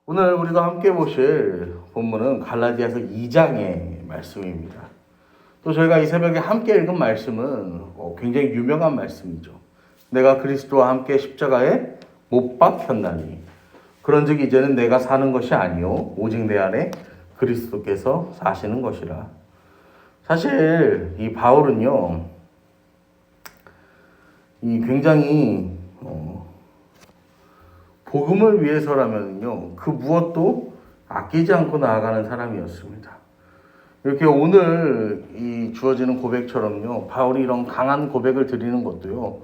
오늘 우리가 함께 보실 본문은 갈라디아서 2장의 말씀입니다. 또 저희가 이 새벽에 함께 읽은 말씀은 굉장히 유명한 말씀이죠. 내가 그리스도와 함께 십자가에 못 박혔나니 그런즉 이제는 내가 사는 것이 아니요 오직 내 안에 그리스도께서 사시는 것이라. 사실 이 바울은요, 이 굉장히 복음을 위해서라면요, 그 무엇도 아끼지 않고 나아가는 사람이었습니다. 이렇게 오늘 이 주어지는 고백처럼요, 바울이 이런 강한 고백을 드리는 것도요,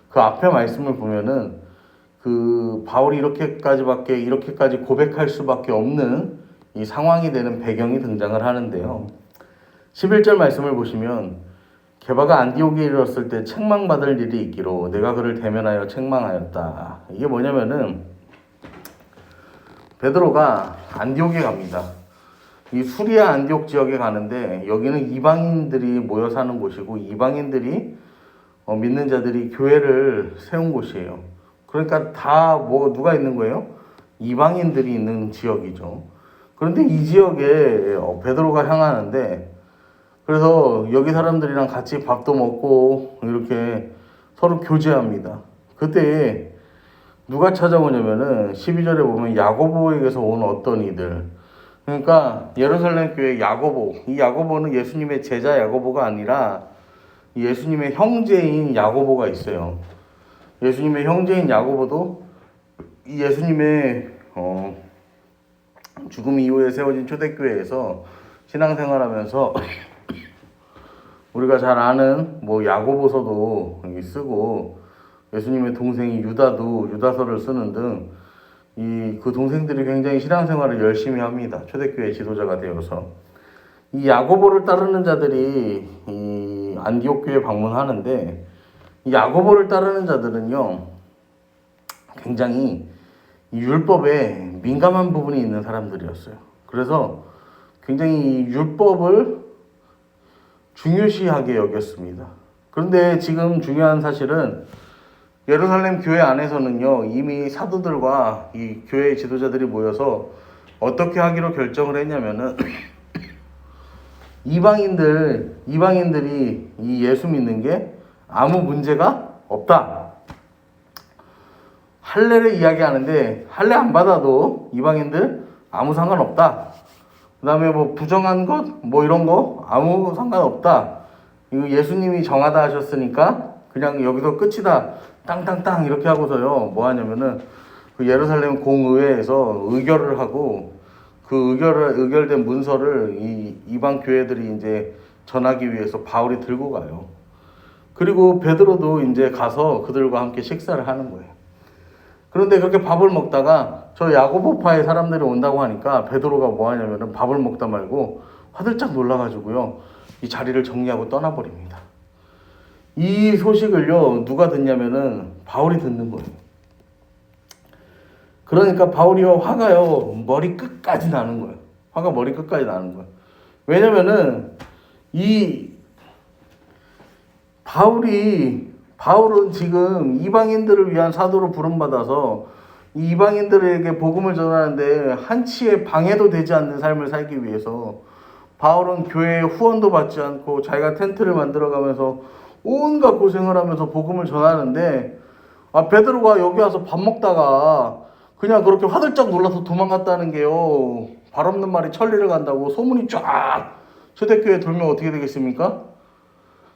그 앞에 말씀을 보면은 그 바울이 이렇게까지 고백할 수밖에 없는 이 상황이 되는 배경이 등장을 하는데요. 11절 말씀을 보시면 게바가 안디옥에 이르렀을 때 책망받을 일이 있기로 내가 그를 대면하여 책망하였다. 이게 뭐냐면은 베드로가 안디옥에 갑니다. 이 수리아 안디옥 지역에 가는데 여기는 이방인들이 모여 사는 곳이고 이방인들이 믿는 자들이 교회를 세운 곳이에요. 그러니까 다 누가 있는 거예요? 이방인들이 있는 지역이죠. 그런데 이 지역에 베드로가 향하는데 그래서 여기 사람들이랑 같이 밥도 먹고 이렇게 서로 교제합니다. 그때 누가 찾아오냐면은 12절에 보면 야고보에게서 온 어떤 이들. 그러니까 예루살렘 교회 야고보. 이 야고보는 예수님의 제자 야고보가 아니라 예수님의 형제인 야고보가 있어요. 예수님의 형제인 야고보도 예수님의 죽음 이후에 세워진 초대교회에서 신앙생활하면서 우리가 잘 아는 야고보서도 쓰고 예수님의 동생이 유다도 유다서를 쓰는 등 그 동생들이 굉장히 신앙생활을 열심히 합니다. 초대교회 지도자가 되어서 이 야고보를 따르는 자들이 이 안디옥 교회 방문하는데 이 야고보를 따르는 자들은요 굉장히 율법에 민감한 부분이 있는 사람들이었어요. 그래서 굉장히 율법을 중요시하게 여겼습니다. 그런데 지금 중요한 사실은 예루살렘 교회 안에서는요, 이미 사도들과 이 교회 지도자들이 모여서 어떻게 하기로 결정을 했냐면은 이방인들이 이 예수 믿는 게 아무 문제가 없다. 할례를 이야기하는데 할례 안 받아도 이방인들 아무 상관없다. 그 다음에 부정한 것 이런 거 아무 상관없다. 이거 예수님이 정하다 하셨으니까 그냥 여기서 끝이다. 땅땅땅 이렇게 하고서요 뭐 하냐면은 그 예루살렘 공의회에서 의결을 하고 그 의결된 문서를 이 이방 교회들이 이제 전하기 위해서 바울이 들고 가요. 그리고 베드로도 이제 가서 그들과 함께 식사를 하는 거예요. 그런데 그렇게 밥을 먹다가 저 야고보파의 사람들이 온다고 하니까 베드로가 뭐 하냐면은 밥을 먹다 말고 화들짝 놀라가지고요 이 자리를 정리하고 떠나버립니다. 이 소식을요 누가 듣냐면은 바울이 듣는 거예요. 그러니까 바울이요 화가요 머리 끝까지 나는 거예요. 화가 머리 끝까지 나는 거예요. 왜냐면은 이 바울은 지금 이방인들을 위한 사도로 부름받아서 이 이방인들에게 복음을 전하는데 한치의 방해도 되지 않는 삶을 살기 위해서 바울은 교회에 후원도 받지 않고 자기가 텐트를 만들어가면서 온갖 고생을 하면서 복음을 전하는데 베드로가 여기 와서 밥 먹다가 그냥 그렇게 화들짝 놀라서 도망갔다는 게요 발 없는 말이 천리를 간다고 소문이 쫙 초대교회에 돌면 어떻게 되겠습니까?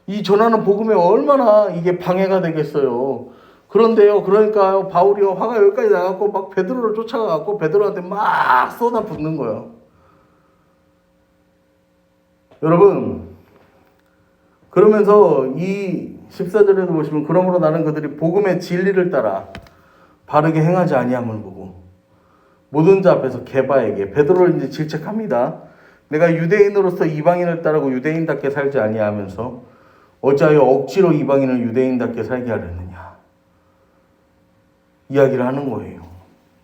이 전하는 복음에 얼마나 이게 방해가 되겠어요. 그런데요 그러니까요 바울이요 화가 여기까지 나갖고 막 베드로를 쫓아가갖고 베드로한테 막 쏟아붓는 거예요. 여러분 그러면서 이 14절에도 보시면 그러므로 나는 그들이 복음의 진리를 따라 바르게 행하지 아니함을 보고 모든 자 앞에서 게바에게 베드로를 이제 질책합니다. 내가 유대인으로서 이방인을 따르고 유대인답게 살지 아니하면서 어찌하여 억지로 이방인을 유대인답게 살게 하려느냐 이야기를 하는 거예요.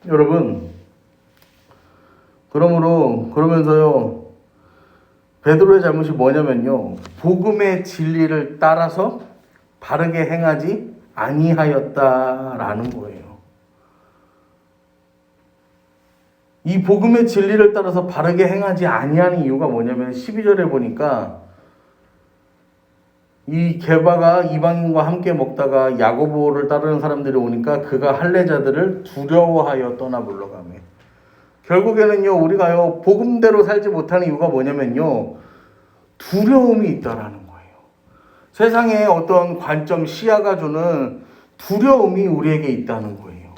여러분 그러면서요 베드로의 잘못이 뭐냐면요 복음의 진리를 따라서 바르게 행하지 아니하였다라는 거예요. 이 복음의 진리를 따라서 바르게 행하지 아니하는 이유가 뭐냐면 12절에 보니까 이 게바가 이방인과 함께 먹다가 야고보를 따르는 사람들이 오니까 그가 할례자들을 두려워하여 떠나 물러가매. 결국에는요, 우리가요 복음대로 살지 못하는 이유가 뭐냐면요, 두려움이 있다라는 거예요. 세상의 어떤 관점, 시야가 주는 두려움이 우리에게 있다는 거예요.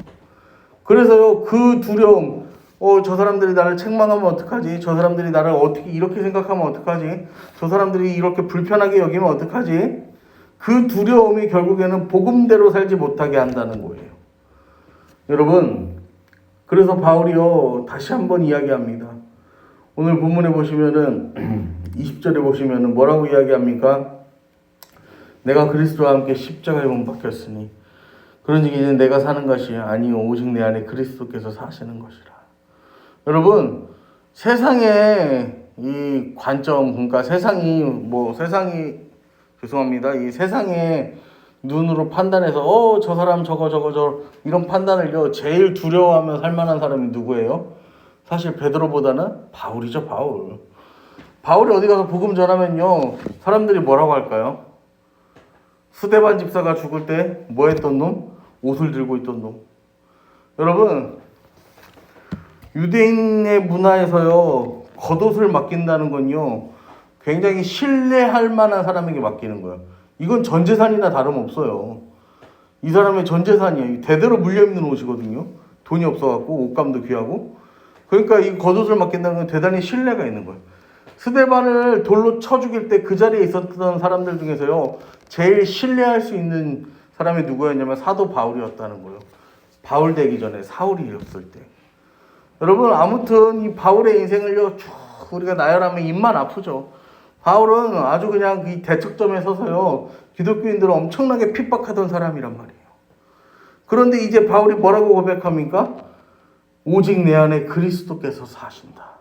그래서요, 그 두려움, 저 사람들이 나를 책망하면 어떡하지? 저 사람들이 나를 어떻게 이렇게 생각하면 어떡하지? 저 사람들이 이렇게 불편하게 여기면 어떡하지? 그 두려움이 결국에는 복음대로 살지 못하게 한다는 거예요. 여러분, 그래서 바울이요, 다시 한번 이야기합니다. 오늘 본문에 보시면은 20절에 보시면은 뭐라고 이야기합니까? 내가 그리스도와 함께 십자가에 못 박혔으니 그러니 이제 내가 사는 것이 아니요 오직 내 안에 그리스도께서 사시는 것이라. 여러분, 세상의 이 관점, 그러니까 세상이 죄송합니다. 이 세상의 눈으로 판단해서 저 사람 저거 이런 판단을요 제일 두려워하며 살 만한 사람이 누구예요? 사실 베드로보다는 바울이죠. 바울이 어디 가서 복음 전하면요 사람들이 뭐라고 할까요? 스데반 집사가 죽을 때 뭐 했던 놈? 옷을 들고 있던 놈. 여러분, 유대인의 문화에서요 겉옷을 맡긴다는 건요 굉장히 신뢰할 만한 사람에게 맡기는 거예요. 이건 전 재산이나 다름없어요. 이 사람의 전 재산이에요. 대대로 물려있는 옷이거든요. 돈이 없어갖고 옷감도 귀하고. 그러니까 이 겉옷을 맡긴다는 건 대단히 신뢰가 있는 거예요. 스데반을 돌로 쳐 죽일 때 그 자리에 있었던 사람들 중에서요 제일 신뢰할 수 있는 사람이 누구였냐면 사도 바울이었다는 거예요. 바울 되기 전에 사울이었을 때. 여러분, 아무튼 이 바울의 인생을요 쭉 우리가 나열하면 입만 아프죠. 바울은 아주 그냥 이 대척점에 서서요 기독교인들을 엄청나게 핍박하던 사람이란 말이에요. 그런데 이제 바울이 뭐라고 고백합니까? 오직 내 안에 그리스도께서 사신다.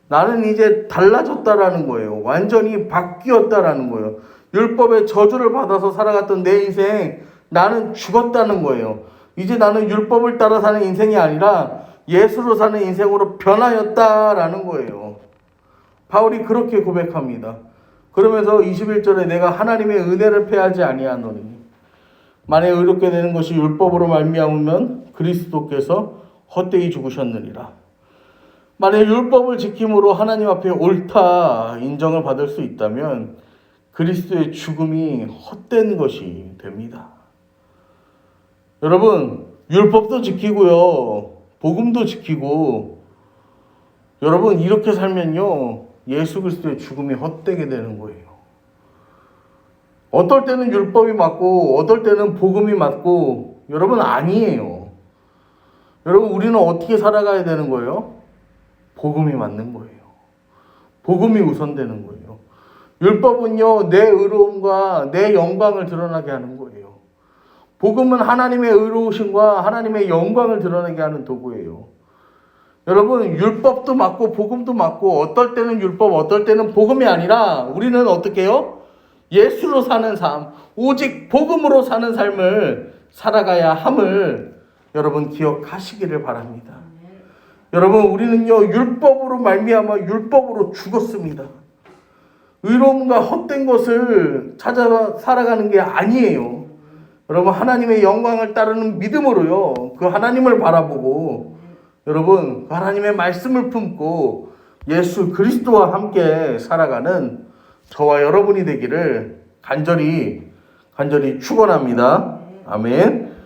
나는 이제 달라졌다라는 거예요. 완전히 바뀌었다라는 거예요. 율법의 저주를 받아서 살아갔던 내 인생, 나는 죽었다는 거예요. 이제 나는 율법을 따라 사는 인생이 아니라 예수로 사는 인생으로 변하였다라는 거예요. 바울이 그렇게 고백합니다. 그러면서 21절에 내가 하나님의 은혜를 패하지 아니하노니 만에 의롭게 되는 것이 율법으로 말미암으면 그리스도께서 헛되이 죽으셨느니라. 만약 율법을 지킴으로 하나님 앞에 옳다 인정을 받을 수 있다면 그리스도의 죽음이 헛된 것이 됩니다. 여러분, 율법도 지키고요 복음도 지키고 여러분 이렇게 살면요 예수 그리스도의 죽음이 헛되게 되는 거예요. 어떨 때는 율법이 맞고 어떨 때는 복음이 맞고 여러분 아니에요. 여러분, 우리는 어떻게 살아가야 되는 거예요? 복음이 맞는 거예요. 복음이 우선되는 거예요. 율법은요 내 의로움과 내 영광을 드러나게 하는 거예요. 복음은 하나님의 의로우심과 하나님의 영광을 드러나게 하는 도구예요. 여러분, 율법도 맞고 복음도 맞고 어떨 때는 율법 어떨 때는 복음이 아니라 우리는 어떻게 해요? 예수로 사는 삶, 오직 복음으로 사는 삶을 살아가야 함을 여러분 기억하시기를 바랍니다. 여러분, 우리는요 율법으로 말미암아 율법으로 죽었습니다. 의로움과 헛된 것을 찾아 살아가는 게 아니에요. 여러분, 하나님의 영광을 따르는 믿음으로요 그 하나님을 바라보고 여러분 그 하나님의 말씀을 품고 예수 그리스도와 함께 살아가는 저와 여러분이 되기를 간절히 축원합니다. 아멘.